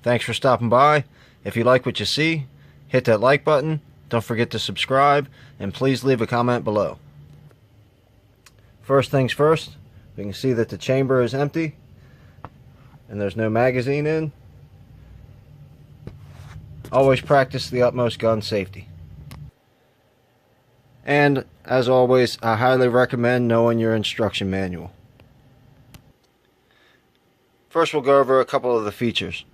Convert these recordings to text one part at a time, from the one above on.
Thanks for stopping by. If you like what you see, hit that like button. Don't forget to subscribe, and please leave a comment below. First things first, we can see that the chamber is empty and there's no magazine in. Always practice the utmost gun safety. And as always, I highly recommend knowing your instruction manual. First, we'll go over a couple of the features.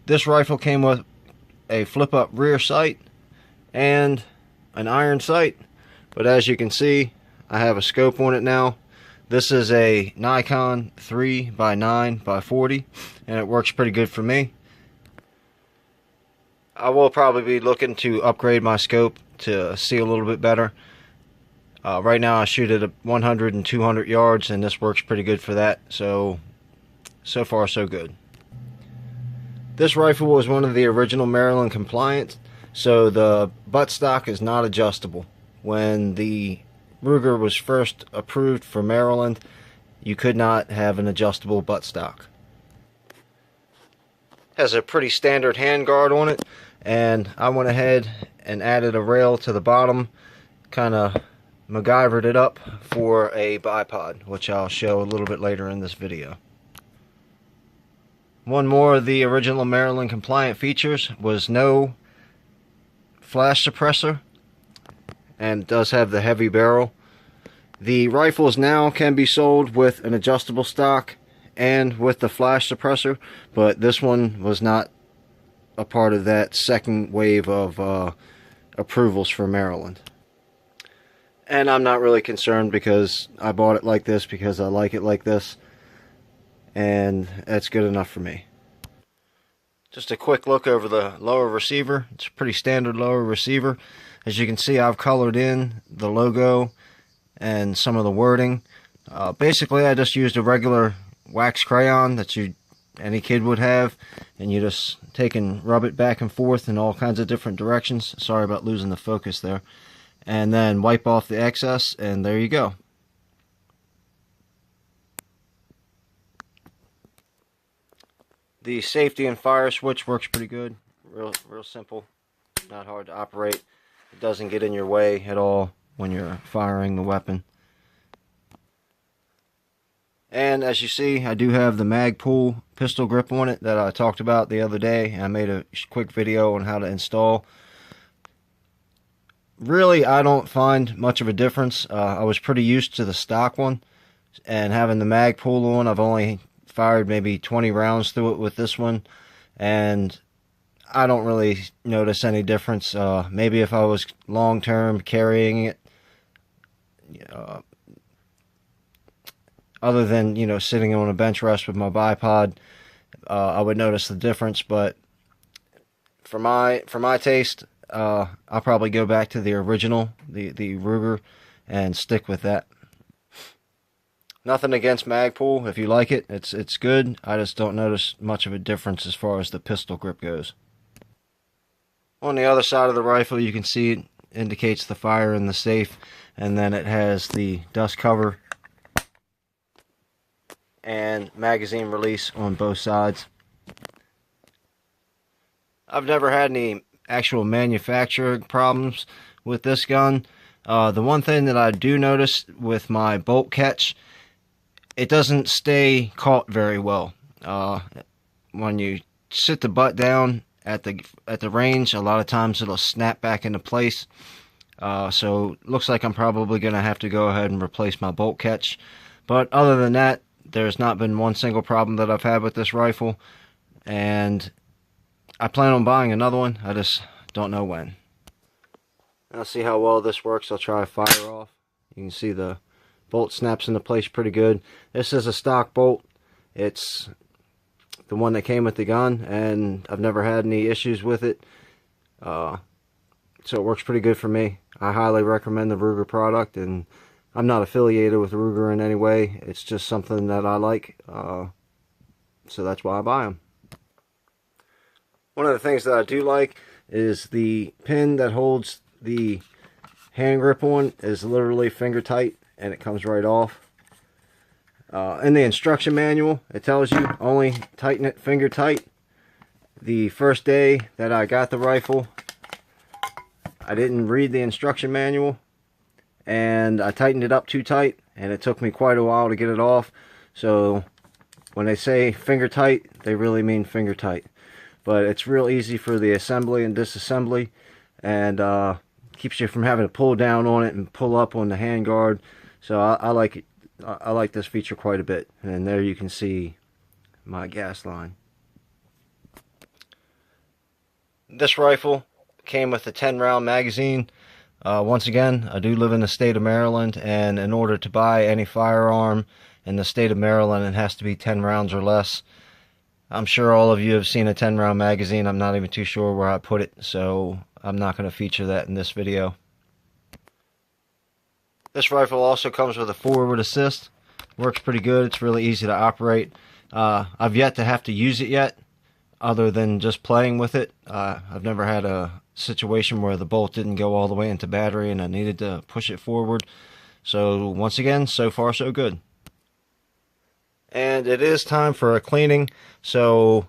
This rifle came with a flip-up rear sight and an iron sight, but as you can see, I have a scope on it now. This is a Nikon 3x9x40, and it works pretty good for me. I will probably be looking to upgrade my scope to see a little bit better. Right now I shoot at 100 and 200 yards, and this works pretty good for that. So far so good. This rifle was one of the original Maryland compliant, so the buttstock is not adjustable. When the Ruger was first approved for Maryland, you could not have an adjustable buttstock. Has a pretty standard handguard on it, and I went ahead and added a rail to the bottom, kind of MacGyvered it up for a bipod, which I'll show a little bit later in this video. One more of the original Maryland compliant features was no flash suppressor, and it does have the heavy barrel. The rifles now can be sold with an adjustable stock and with the flash suppressor, but this one was not a part of that second wave of approvals for Maryland. And I'm not really concerned because I bought it like this because I like it like this, and that's good enough for me. Just a quick look over the lower receiver. It's a pretty standard lower receiver. As you can see, I've colored in the logo and some of the wording. Basically, I just used a regular wax crayon that any kid would have, and you just take and rub it back and forth in all kinds of different directions. Sorry about losing the focus there. And then wipe off the excess, and there you go. The safety and fire switch works pretty good. Real simple, not hard to operate. It doesn't get in your way at all when you're firing the weapon. And as you see, I do have the Magpul pistol grip on it that I talked about the other day. I made a quick video on how to install. Really, I don't find much of a difference. I was pretty used to the stock one, and having the Magpul on, I've only fired maybe 20 rounds through it with this one, and I don't really notice any difference. Maybe if I was long-term carrying it, other than, sitting on a bench rest with my bipod, I would notice the difference. But for my taste, I'll probably go back to the original, the Ruger, and stick with that. Nothing against Magpul. If you like it, it's good. I just don't notice much of a difference as far as the pistol grip goes. On the other side of the rifle, you can see it indicates the fire in the safe, and then it has the dust cover and magazine release on both sides. I've never had any actual manufacturing problems with this gun. The one thing that I do notice with my bolt catch, it doesn't stay caught very well. When you sit the butt down at the range, a lot of times it'll snap back into place. So looks like I'm probably going to have to go ahead and replace my bolt catch. But other than that, there's not been one single problem that I've had with this rifle, and I plan on buying another one. I just don't know when. I'll see how well this works. I'll try a fire off. You can see the bolt snaps into place pretty good. This is a stock bolt. It's the one that came with the gun, and I've never had any issues with it. So it works pretty good for me. I highly recommend the Ruger product, and I'm not affiliated with Ruger in any way. It's just something that I like, so that's why I buy them. One of the things that I do like is the pin that holds the hand grip on is literally finger tight, and it comes right off. In the instruction manual, it tells you only tighten it finger tight, The first day that I got the rifle, I didn't read the instruction manual, and I tightened it up too tight, and it took me quite a while to get it off. So when they say finger tight, they really mean finger tight. But it's real easy for the assembly and disassembly, and keeps you from having to pull down on it and pull up on the handguard. So I like it. I like this feature quite a bit. And there you can see my gas line. This rifle came with a 10-round magazine. Once again, I do live in the state of Maryland, and in order to buy any firearm in the state of Maryland, it has to be 10 rounds or less. I'm sure all of you have seen a 10-round magazine. I'm not even too sure where I put it, so I'm not going to feature that in this video. This rifle also comes with a forward assist. Works pretty good. It's really easy to operate. I've yet to have to use it yet, other than just playing with it. I've never had a situation where the bolt didn't go all the way into battery and I needed to push it forward. So once again, so far so good. And it is time for a cleaning. So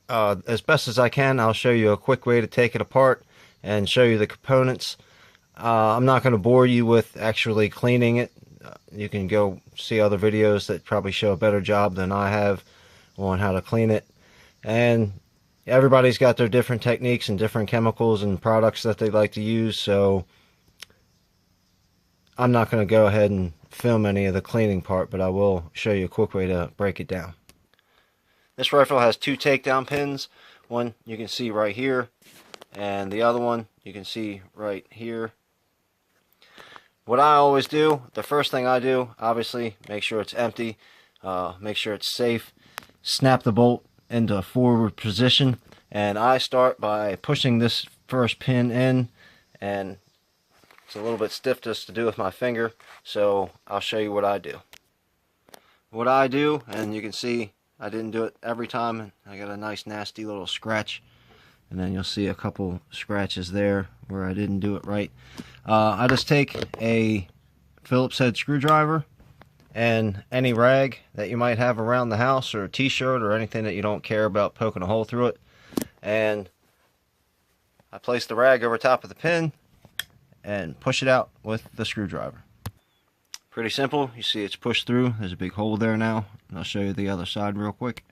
as best as I can, I'll show you a quick way to take it apart and show you the components. I'm not going to bore you with actually cleaning it. You can go see other videos that probably show a better job than I have on how to clean it. And everybody's got their different techniques and different chemicals and products that they like to use, so I'm not going to go ahead and film any of the cleaning part, but I will show you a quick way to break it down. This rifle has 2 takedown pins. One you can see right here, and the other one you can see right here. What I always do, the first thing I do, obviously, make sure it's empty, make sure it's safe, snap the bolt into a forward position, and I start by pushing this first pin in, and it's a little bit stiff just to do with my finger, so I'll show you what I do. What I do, and you can see I didn't do it every time, I got a nice nasty little scratch, and then you'll see a couple scratches there where I didn't do it right. I just take a Phillips head screwdriver and any rag that you might have around the house, or a t-shirt, or anything that you don't care about poking a hole through it, and I place the rag over top of the pin and push it out with the screwdriver. Pretty simple. You see it's pushed through. There's a big hole there now, and I'll show you the other side real quick.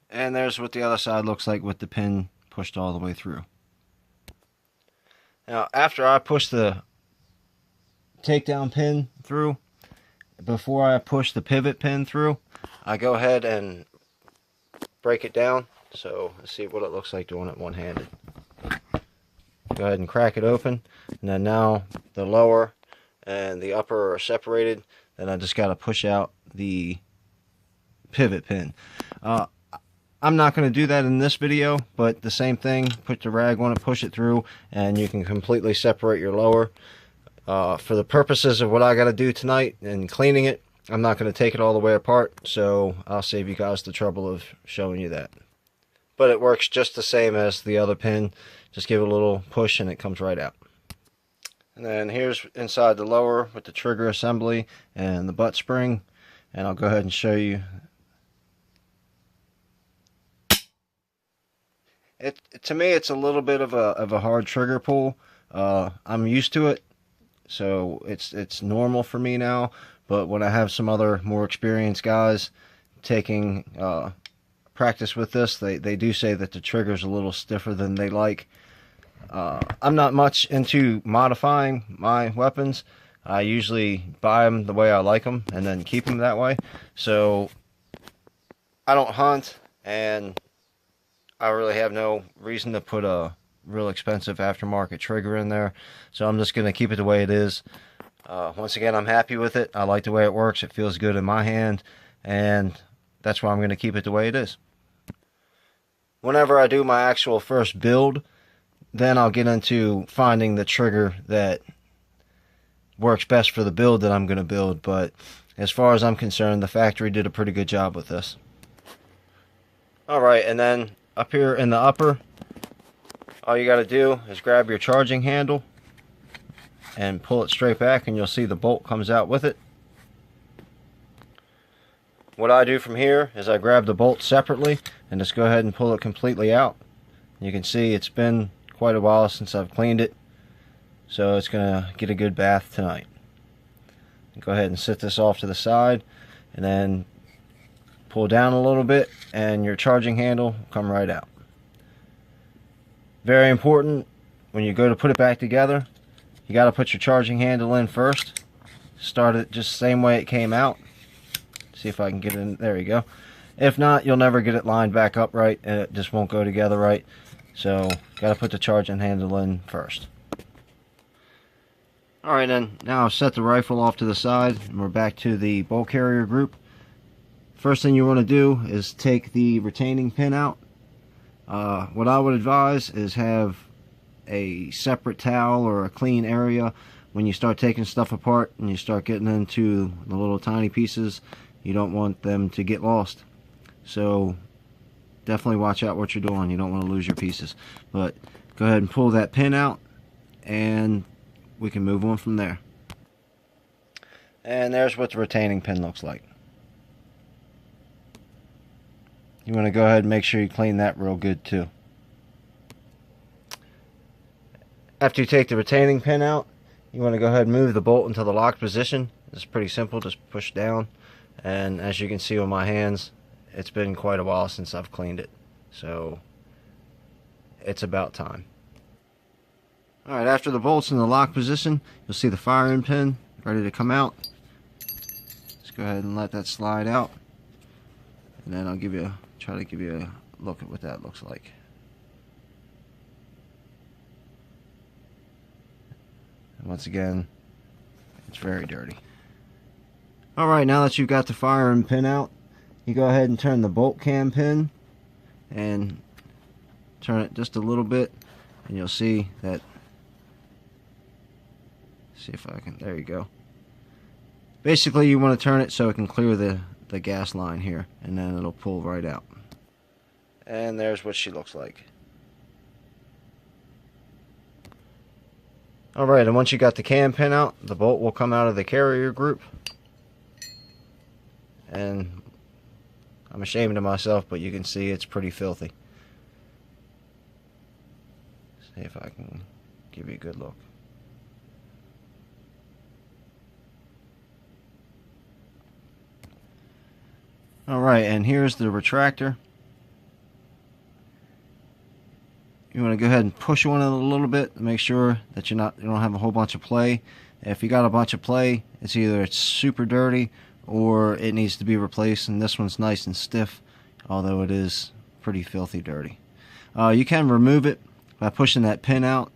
And there's what the other side looks like with the pin pushed all the way through. Now, after I push the takedown pin through, before I push the pivot pin through, I go ahead and break it down. So let's see what it looks like doing it one-handed. Go ahead and crack it open, and then now the lower and the upper are separated. Then I just got to push out the pivot pin. I'm not going to do that in this video, but the same thing, put the rag on it, push it through, and you can completely separate your lower. For the purposes of what I got to do tonight and cleaning it, I'm not going to take it all the way apart, so I'll save you guys the trouble of showing you that. But it works just the same as the other pin. Just give it a little push and it comes right out. And then here's inside the lower with the trigger assembly and the butt spring, and I'll go ahead and show you. To me, it's a little bit of a hard trigger pull. I'm used to it, so it's normal for me now. But when I have some other more experienced guys taking practice with this, they do say that the trigger's a little stiffer than they like. I'm not much into modifying my weapons. I usually buy them the way I like them and then keep them that way. So I don't hunt, and I really have no reason to put a real expensive aftermarket trigger in there. So I'm just going to keep it the way it is. Once again, I'm happy with it. I like the way it works. It feels good in my hand, and that's why I'm going to keep it the way it is. Whenever I do my actual first build, then I'll get into finding the trigger that works best for the build that I'm going to build. But as far as I'm concerned, the factory did a pretty good job with this. Alright, and then up here in the upper, all you got to do is grab your charging handle and pull it straight back, and you'll see the bolt comes out with it. what I do from here is I grab the bolt separately and just go ahead and pull it completely out. You can see it's been quite a while since I've cleaned it, so it's gonna get a good bath tonight. Go ahead and set this off to the side and then pull down a little bit and your charging handle will come right out. Very important, when you go to put it back together, you got to put your charging handle in first. Start it just the same way it came out. See if I can get it in. There you go. If not, you'll never get it lined back up right and it just won't go together right. So got to put the charging handle in first. Alright then, now I've set the rifle off to the side and we're back to the bolt carrier group. First thing you want to do is take the retaining pin out. What I would advise is have a separate towel or a clean area when you start taking stuff apart and you start getting into the little tiny pieces. You don't want them to get lost. So definitely watch out what you're doing. You don't want to lose your pieces. But go ahead and pull that pin out and we can move on from there. And there's what the retaining pin looks like. You want to go ahead and make sure you clean that real good too. After you take the retaining pin out, you want to go ahead and move the bolt into the locked position. It's pretty simple, just push down. And as you can see on my hands, it's been quite a while since I've cleaned it. So it's about time. Alright, after the bolt's in the locked position, you'll see the firing pin ready to come out. Just go ahead and let that slide out. And then I'll try to give you a look at what that looks like. And once again, it's very dirty. Alright, now that you've got the firing pin out, you go ahead and turn the bolt cam pin and turn it just a little bit and you'll see that, see if I can, there you go. Basically you want to turn it so it can clear the gas line here and then it'll pull right out. And there's what she looks like. Alright, and once you got the cam pin out, the bolt will come out of the carrier group. And I'm ashamed of myself, but you can see it's pretty filthy. See if I can give you a good look. Alright, and here's the retractor. You want to go ahead and push on it a little bit to make sure that you don't have a whole bunch of play. If you got a bunch of play, it's either it's super dirty or it needs to be replaced, and this one's nice and stiff, although it is pretty filthy dirty. You can remove it by pushing that pin out,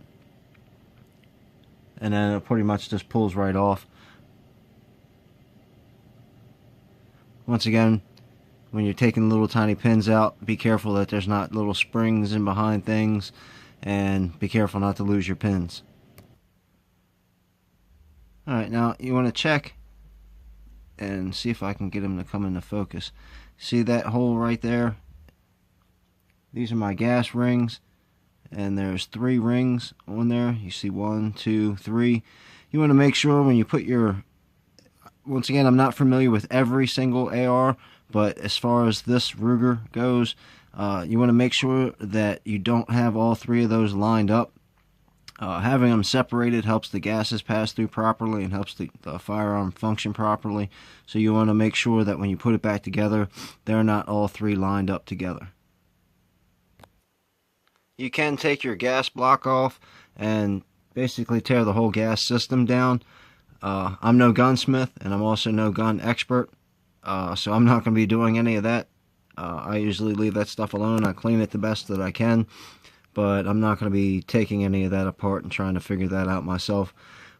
and then it pretty much just pulls right off. Once again, when you're taking little tiny pins out, be careful that there's not little springs in behind things, and be careful not to lose your pins. Alright, now you want to check and see if I can get them to come into focus. See that hole right there? These are my gas rings, and there's 3 rings on there. You see 1, 2, 3. You want to make sure when you put your, once again, I'm not familiar with every single AR, but as far as this Ruger goes, you want to make sure that you don't have all 3 of those lined up. Having them separated helps the gases pass through properly and helps the firearm function properly. So you want to make sure that when you put it back together, they're not all 3 lined up together. You can take your gas block off and basically tear the whole gas system down. I'm no gunsmith and I'm also no gun expert, so I'm not going to be doing any of that. I usually leave that stuff alone. I clean it the best that I can, but I'm not going to be taking any of that apart and trying to figure that out myself.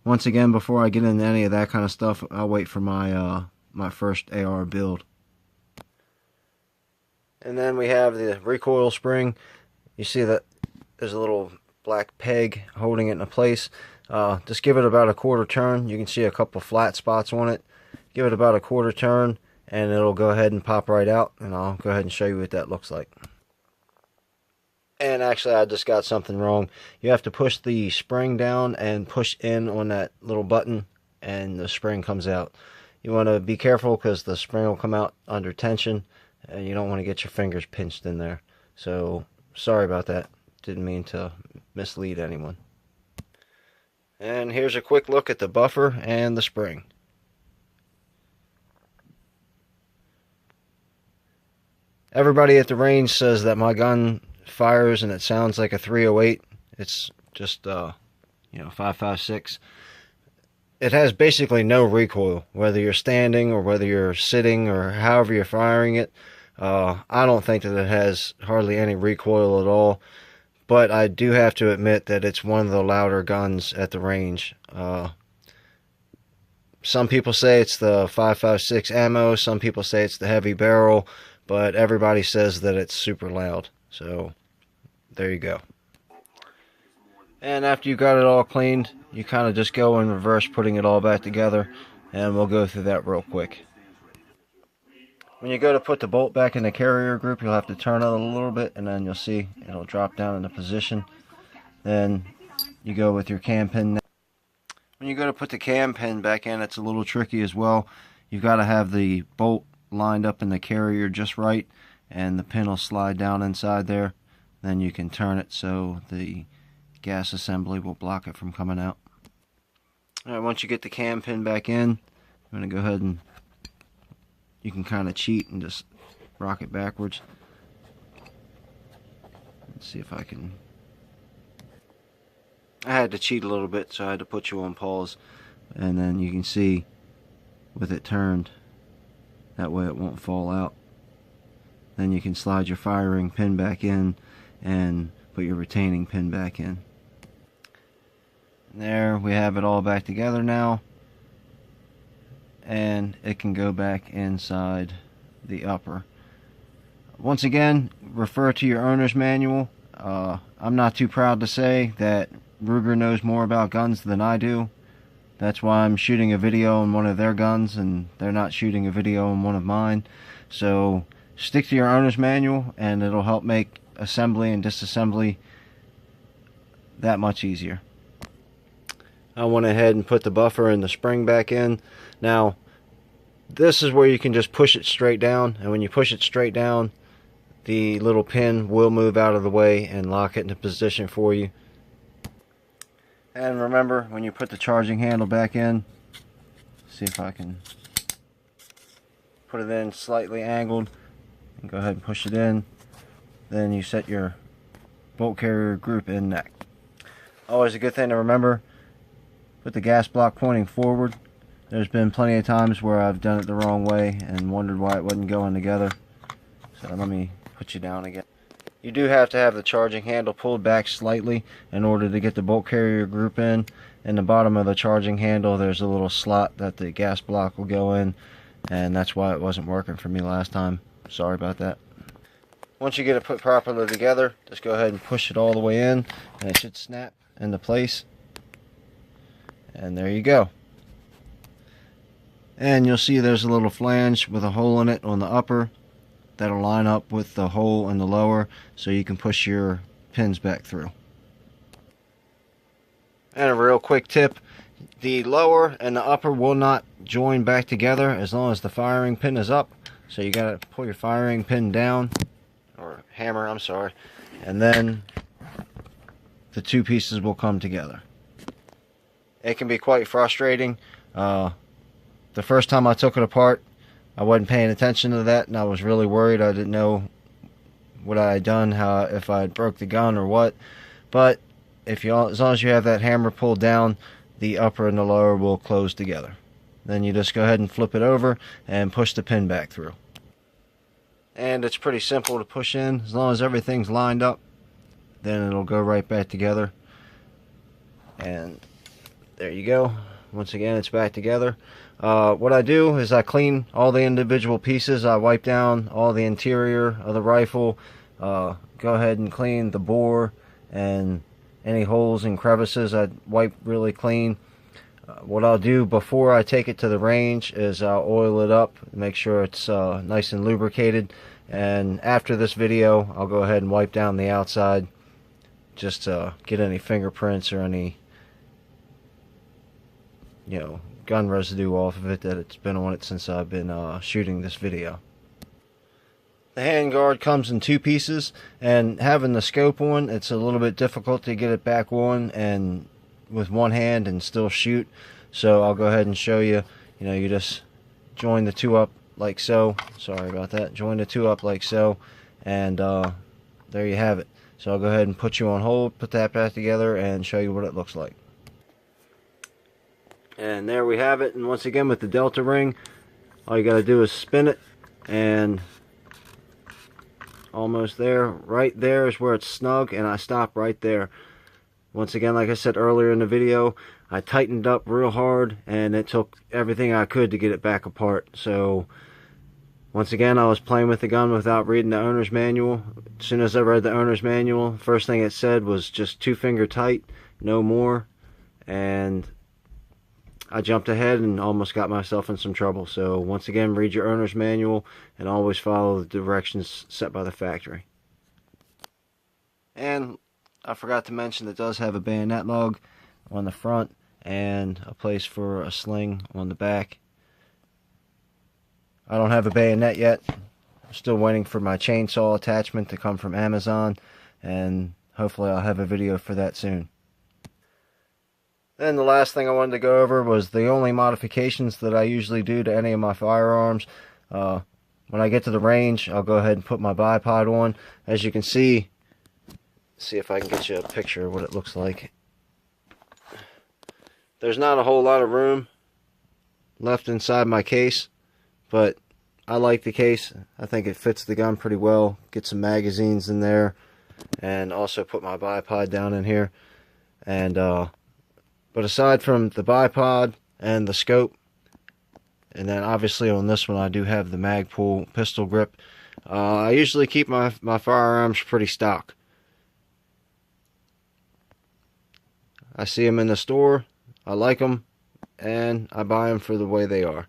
Once again, before I get into any of that kind of stuff, I'll wait for my my first AR build. And then we have the recoil spring. You see that there's a little black peg holding it in place. Just give it about a quarter turn. You can see a couple flat spots on it. Give it about a quarter turn and it'll go ahead and pop right out, and I'll go ahead and show you what that looks like. And actually, I just got something wrong. You have to push the spring down and push in on that little button, and the spring comes out. you want to be careful because the spring will come out under tension and you don't want to get your fingers pinched in there. So sorry about that. Didn't mean to mislead anyone. And here's a quick look at the buffer and the spring. Everybody at the range says that my gun fires and it sounds like a 308. It's just 5.56. It has basically no recoil, whether you're standing or whether you're sitting or however you're firing it. I don't think that it has hardly any recoil at all, but I do have to admit that it's one of the louder guns at the range. Some people say it's the 5.56 ammo, some people say it's the heavy barrel, but everybody says that it's super loud. So there you go. And after you got it all cleaned, you kind of just go in reverse, putting it all back together, and we'll go through that real quick. When you go to put the bolt back in the carrier group, you'll have to turn it a little bit, and then you'll see it'll drop down into position. Then you go with your cam pin. When you go to put the cam pin back in, it's a little tricky as well. You've got to have the bolt lined up in the carrier just right, and the pin will slide down inside there. Then you can turn it so the gas assembly will block it from coming out. Alright, once you get the cam pin back in, I'm going to go ahead and you can kind of cheat and just rock it backwards. Let's see if I can. I had to cheat a little bit, so I had to put you on pause, and then you can see with it turned, that way it won't fall out. Then you can slide your firing pin back in and put your retaining pin back in. And there we have it all back together now, and it can go back inside the upper. Once again, refer to your owner's manual. I'm not too proud to say that Ruger knows more about guns than I do. That's why I'm shooting a video on one of their guns and they're not shooting a video on one of mine. So stick to your owner's manual and it'll help make assembly and disassembly that much easier. I went ahead and put the buffer and the spring back in. Now this is where you can just push it straight down, and when you push it straight down, the little pin will move out of the way and lock it into position for you. And remember, when you put the charging handle back in, see if I can put it in slightly angled and go ahead and push it in. Then you set your bolt carrier group in neck. Always a good thing to remember, put the gas block pointing forward. There's been plenty of times where I've done it the wrong way and wondered why it wasn't going together. So let me put you down again. You do have to have the charging handle pulled back slightly in order to get the bolt carrier group in. In the bottom of the charging handle there's a little slot that the gas block will go in, and that's why it wasn't working for me last time. Sorry about that. Once you get it put properly together, just go ahead and push it all the way in and it should snap into place. And there you go. And you'll see there's a little flange with a hole in it on the upper that'll line up with the hole in the lower, so you can push your pins back through. And a real quick tip, the lower and the upper will not join back together as long as the firing pin is up. So you gotta pull your firing pin down, or hammer, I'm sorry, and then the two pieces will come together. It can be quite frustrating. The first time I took it apart, I wasn't paying attention to that, and I was really worried. I didn't know what I had done, if I had broke the gun or what. But as long as you have that hammer pulled down, the upper and the lower will close together. Then you just go ahead and flip it over and push the pin back through. And it's pretty simple to push in. As long as everything's lined up, then it'll go right back together. And there you go. Once again, it's back together. What I do is I clean all the individual pieces. I wipe down all the interior of the rifle. Go ahead and clean the bore and any holes and crevices. I wipe really clean. What I'll do before I take it to the range is I'll oil it up, make sure it's nice and lubricated. And after this video, I'll go ahead and wipe down the outside just to get any fingerprints or any gun residue off of it that it's been on it since I've been shooting this video. The handguard comes in 2 pieces, and having the scope on, it's a little bit difficult to get it back on and with one hand and still shoot. So I'll go ahead and show you. You just join the 2 up like so. Sorry about that. Join the 2 up like so, and there you have it. So I'll go ahead and put you on hold, put that back together, and show you what it looks like. And there we have it. And once again, with the Delta ring, all you got to do is spin it, and almost there. Right there is where it's snug, and I stop right there. Once again, like I said earlier in the video, I tightened up real hard, and it took everything I could to get it back apart. So once again, I was playing with the gun without reading the owner's manual. As soon as I read the owner's manual, first thing it said was just 2-finger tight, no more. And I jumped ahead and almost got myself in some trouble. So once again, read your owner's manual and always follow the directions set by the factory. And I forgot to mention, it does have a bayonet lug on the front and a place for a sling on the back. I don't have a bayonet yet. I'm still waiting for my chainsaw attachment to come from Amazon, and hopefully I'll have a video for that soon. Then the last thing I wanted to go over was the only modifications that I usually do to any of my firearms. When I get to the range, I'll go ahead and put my bipod on. As you can see if I can get you a picture of what it looks like. There's not a whole lot of room left inside my case, but I like the case. I think it fits the gun pretty well. Get some magazines in there, and also put my bipod down in here. And but aside from the bipod and the scope, and then obviously on this one I do have the Magpul pistol grip, I usually keep my firearms pretty stock. I see them in the store, I like them, and I buy them for the way they are.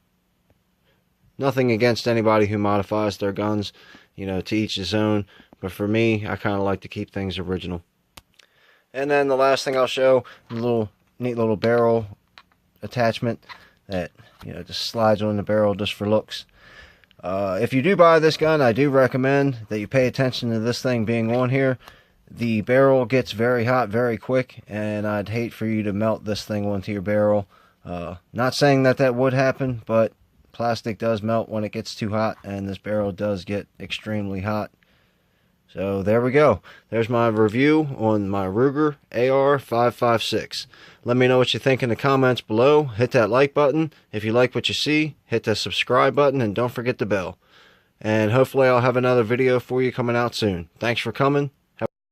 Nothing against anybody who modifies their guns, to each his own, but for me, I kind of like to keep things original. And then the last thing I'll show, a neat little barrel attachment that just slides on the barrel just for looks. If you do buy this gun, I do recommend that you pay attention to this thing being on here. The barrel gets very hot very quick, and I'd hate for you to melt this thing onto your barrel. Not saying that would happen, but plastic does melt when it gets too hot, and this barrel does get extremely hot. So there we go. There's my review on my Ruger AR-556. Let me know what you think in the comments below. Hit that like button. If you like what you see, hit that subscribe button, and don't forget the bell. And hopefully I'll have another video for you coming out soon. Thanks for coming.